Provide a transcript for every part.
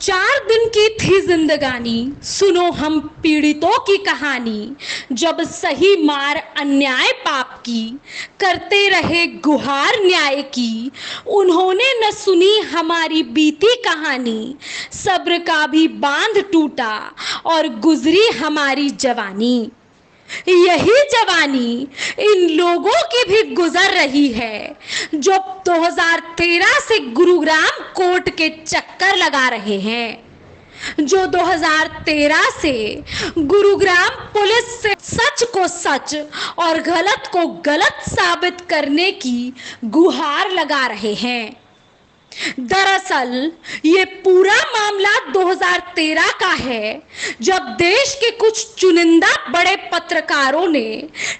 4 दिन की थी जिंदगानी, सुनो हम पीड़ितों की कहानी। जब सही मार अन्याय पाप की, करते रहे गुहार न्याय की। उन्होंने न सुनी हमारी बीती कहानी, सब्र का भी बांध टूटा और गुजरी हमारी जवानी। यही जवानी इन लोगों की भी गुजर रही है, जो 2013 से गुरुग्राम कोर्ट के चक्कर लगा रहे हैं, जो 2013 से गुरुग्राम पुलिस से सच को सच और गलत को गलत साबित करने की गुहार लगा रहे हैं। दरअसल ये पूरा मामला 2013 का है, जब देश के कुछ चुनिंदा बड़े पत्रकारों ने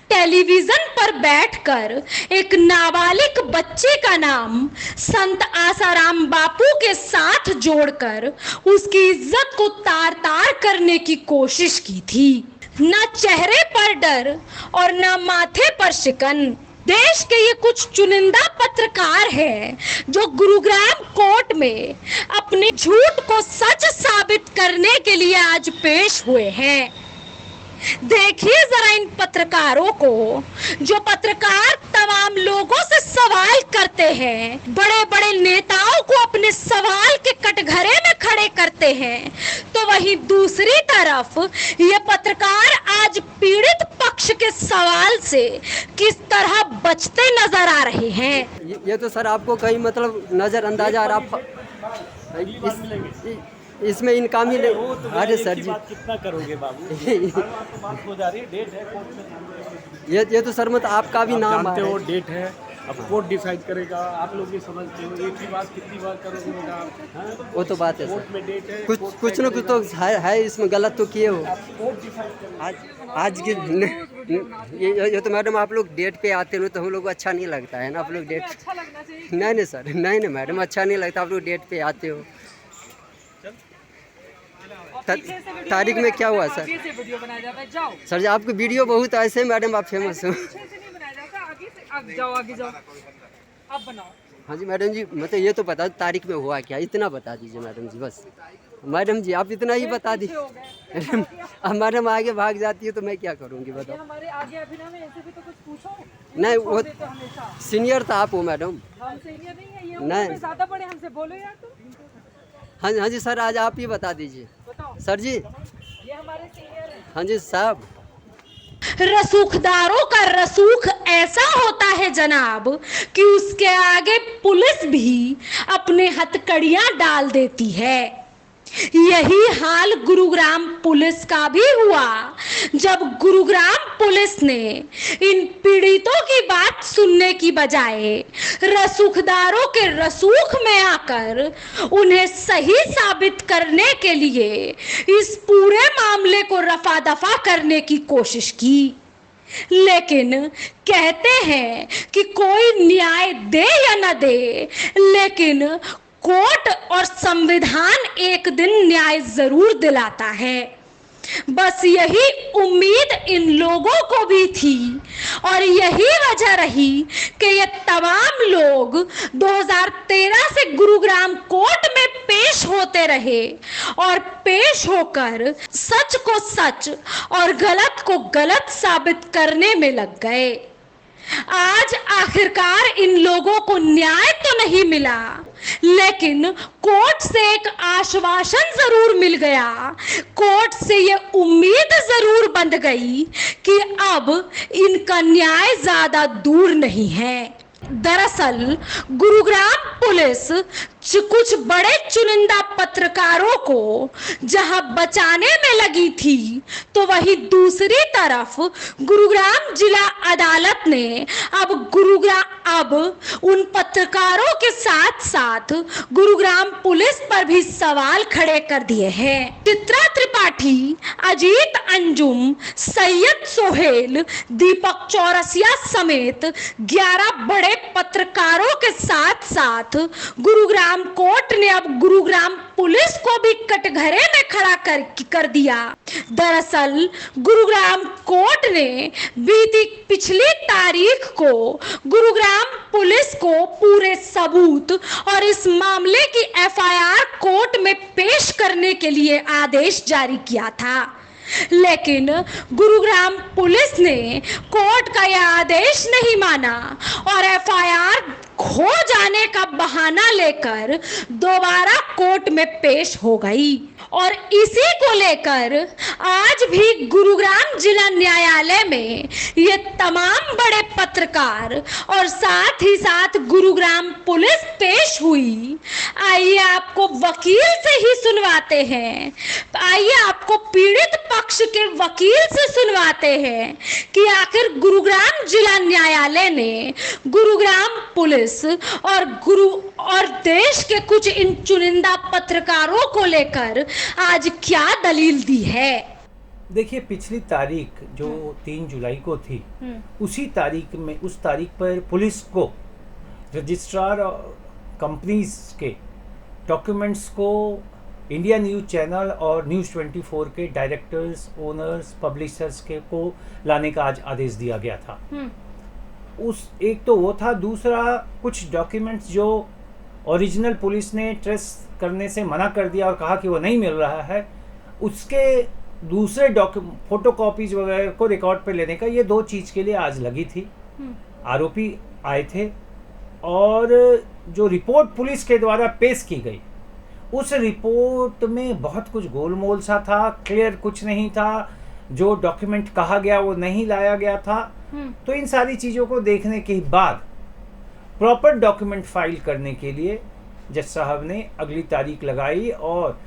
टेलीविजन पर बैठकर एक नाबालिग बच्चे का नाम संत आसाराम बापू के साथ जोड़कर उसकी इज्जत को तार-तार करने की कोशिश की थी। न चेहरे पर डर और न माथे पर शिकन। देश के ये कुछ चुनिंदा पत्रकार हैं जो गुरुग्राम कोर्ट में अपने झूठ को सच साबित करने के लिए आज पेश हुए हैं। देखिए जरा इन पत्रकारों को, जो पत्रकार तमाम लोगों से सवाल करते हैं, बड़े बड़े नेताओं को अपने सवाल के कटघरे में खड़े करते हैं, तो वहीं दूसरी तरफ ये पत्रकार आज पीड़ित पक्ष के सवाल से किस तरह बचते नजर आ रहे हैं। ये तो सर आपको कहीं मतलब नजरअंदाज और आप इसमें इनकाम ही नहीं। अरे सर जी कितना करोगे बाबू? बात हो जा रही है, डेट है कोर्ट में। ये तो सर मतलब आपका भी नाम जानते हो, डेट है, अब कोर्ट डिसाइड करेगा। आप लोग ये समझते हो, एक ही बात कितनी बार करोगे बेटा आप? वो तो बात है कोर्ट सर, में डेट है, कुछ न कुछ तो है इसमें गलत तो किए हो। कोर्ट डिसाइड करेगा। आज के ये तो मैडम आप लोग डेट पे आते हो तो हम लोग को अच्छा नहीं लगता है ना। आप लोग डेट नहीं सर, नहीं मैडम अच्छा नहीं लगता। आप लोग डेट पे आते हो। तारीख में क्या हुआ सर? सर जी आपकी वीडियो बहुत ऐसे मैडम आप फेमस हो। हाँ जी मैडम जी, मतलब ये तो बता तारीख में हुआ क्या, इतना बता दीजिए मैडम जी बस। मैडम जी आप इतना ही बता दीजिए। अब मैडम आगे भाग जाती है तो मैं क्या करूँगी बताओ। हमारे आगे अभिनव में ऐसे भी तो कुछ पूछो। नहीं वो सीनियर तो आप हो मैडम। हम सीनियर नहीं है, ये नहीं। उम्र ज्यादा बड़े हमसे, बोलो यार तुम। हाँ जी सर, आज आप ही बता दीजिए। बताओ सर जी ये हमारे सीनियर हैं। हाँ जी साहब। रसूखदारों का रसूख ऐसा होता है जनाब कि उसके आगे पुलिस भी अपने हथकड़ियां डाल देती है। यही हाल गुरुग्राम पुलिस का भी हुआ, जब गुरुग्राम पुलिस ने इन पीड़ितों की बात सुनने की बजाय रसूखदारों के रसूख में आकर उन्हें सही साबित करने के लिए इस पूरे मामले को रफा दफा करने की कोशिश की। लेकिन कहते हैं कि कोई न्याय दे या न दे, लेकिन कोर्ट और संविधान एक दिन न्याय जरूर दिलाता है। बस यही उम्मीद इन लोगों को भी थी और यही वजह रही कि ये तमाम लोग 2013 से गुरुग्राम कोर्ट में पेश होते रहे और पेश होकर सच को सच और गलत को गलत साबित करने में लग गए। आज आखिरकार इन लोगों को न्याय तो नहीं मिला, लेकिन कोर्ट से एक आश्वासन जरूर मिल गया। कोर्ट से ये उम्मीद जरूर बंध गई कि अब इनका न्याय ज्यादा दूर नहीं है। दरअसल गुरुग्राम पुलिस कुछ बड़े चुनिंदा पत्रकारों को जहां बचाने में लगी थी, तो वहीं दूसरी तरफ गुरुग्राम जिला अदालत ने अब उन पत्रकारों के साथ साथ गुरुग्राम पुलिस पर भी सवाल खड़े कर दिए हैं। चित्रा त्रिपाठी, अजीत अंजुम, सैयद सोहेल, दीपक चौरसिया समेत 11 बड़े पत्रकारों के साथ साथ गुरुग्राम गुरुग्राम कोर्ट ने अब गुरुग्राम पुलिस को भी कटघरे में खड़ा कर दिया। दरअसल गुरुग्राम कोर्ट ने बीती पिछली तारीख को गुरुग्राम पुलिस को पूरे सबूत और इस मामले की एफआईआर कोर्ट में पेश करने के लिए आदेश जारी किया था, लेकिन गुरुग्राम पुलिस ने कोर्ट का यह आदेश नहीं माना और एफआईआर खो जाने का बहाना लेकर दोबारा कोर्ट में पेश हो गई। और इसी को लेकर आज भी गुरुग्राम जिला न्यायालय में ये तमाम बड़े पत्रकार और साथ ही साथ गुरुग्राम पुलिस पेश हुई। आइए आपको वकील से ही सुनवाते हैं, आइए आपको पीड़ित पक्ष के वकील से सुनवाते हैं कि आखिर गुरुग्राम जिला न्यायालय ने गुरुग्राम पुलिस और देश के कुछ इन चुनिंदा पत्रकारों को लेकर आज क्या दलील दी है। देखिए, पिछली तारीख जो 3 जुलाई को थी, उसी तारीख में उस तारीख पर पुलिस को रजिस्ट्रार कंपनीज के डॉक्यूमेंट्स को इंडिया न्यूज़ चैनल और न्यूज़ 24 के डायरेक्टर्स, ओनर्स, पब्लिशर्स के को लाने का आज आदेश दिया गया था। उस एक तो वो था, दूसरा कुछ डॉक्यूमेंट्स जो ओरिजिनल पुलिस ने ट्रेस करने से मना कर दिया और कहा कि वो नहीं मिल रहा है, उसके दूसरे फोटो कॉपीज वगैरह को रिकॉर्ड पे लेने का, ये 2 चीज़ के लिए आज लगी थी। आरोपी आए थे और जो रिपोर्ट पुलिस के द्वारा पेश की गई, उस रिपोर्ट में बहुत कुछ गोलमोल सा था, क्लियर कुछ नहीं था, जो डॉक्यूमेंट कहा गया वो नहीं लाया गया था। तो इन सारी चीज़ों को देखने के बाद प्रॉपर डॉक्यूमेंट फाइल करने के लिए जज साहब ने अगली तारीख लगाई और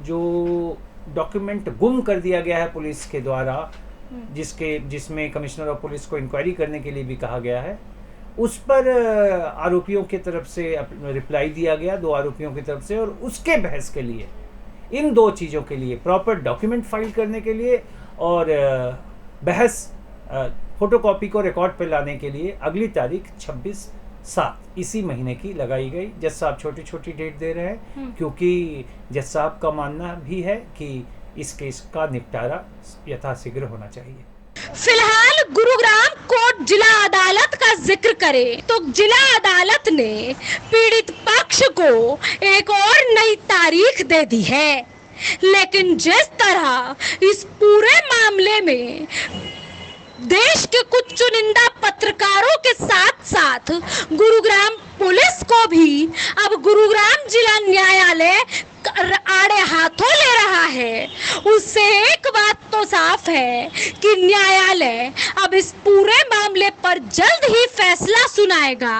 जो डॉक्यूमेंट गुम कर दिया गया है पुलिस के द्वारा, जिसमें कमिश्नर ऑफ पुलिस को इंक्वायरी करने के लिए भी कहा गया है, उस पर आरोपियों की तरफ से रिप्लाई दिया गया, 2 आरोपियों की तरफ से, और उसके बहस के लिए, इन 2 चीज़ों के लिए, प्रॉपर डॉक्यूमेंट फाइल करने के लिए और बहस फोटोकॉपी को रिकॉर्ड पर लाने के लिए अगली तारीख 26/7 इसी महीने की लगाई गई। जज साहब छोटी छोटी डेट दे रहे हैं क्योंकि जज साहब का मानना भी है कि इस केस का निपटारा यथाशीघ्र होना चाहिए। फिलहाल गुरुग्राम कोर्ट जिला अदालत का जिक्र करें तो जिला अदालत ने पीड़ित पक्ष को एक और नई तारीख दे दी है, लेकिन जिस तरह इस पूरे मामले में देश के कुछ चुनिंदा पत्रकारों के साथ साथ गुरुग्राम पुलिस को भी अब गुरुग्राम जिला न्यायालय आड़े हाथों ले रहा है, उससे एक बात तो साफ है कि न्यायालय अब इस पूरे मामले पर जल्द ही फैसला सुनाएगा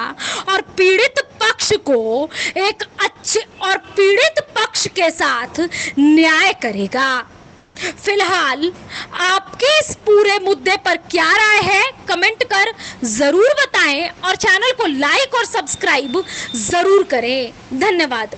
और पीड़ित पक्ष को एक अच्छे और पीड़ित पक्ष के साथ न्याय करेगा। फिलहाल आपके इस पूरे मुद्दे पर क्या राय है, कमेंट कर जरूर बताएं और चैनल को लाइक और सब्सक्राइब जरूर करें। धन्यवाद।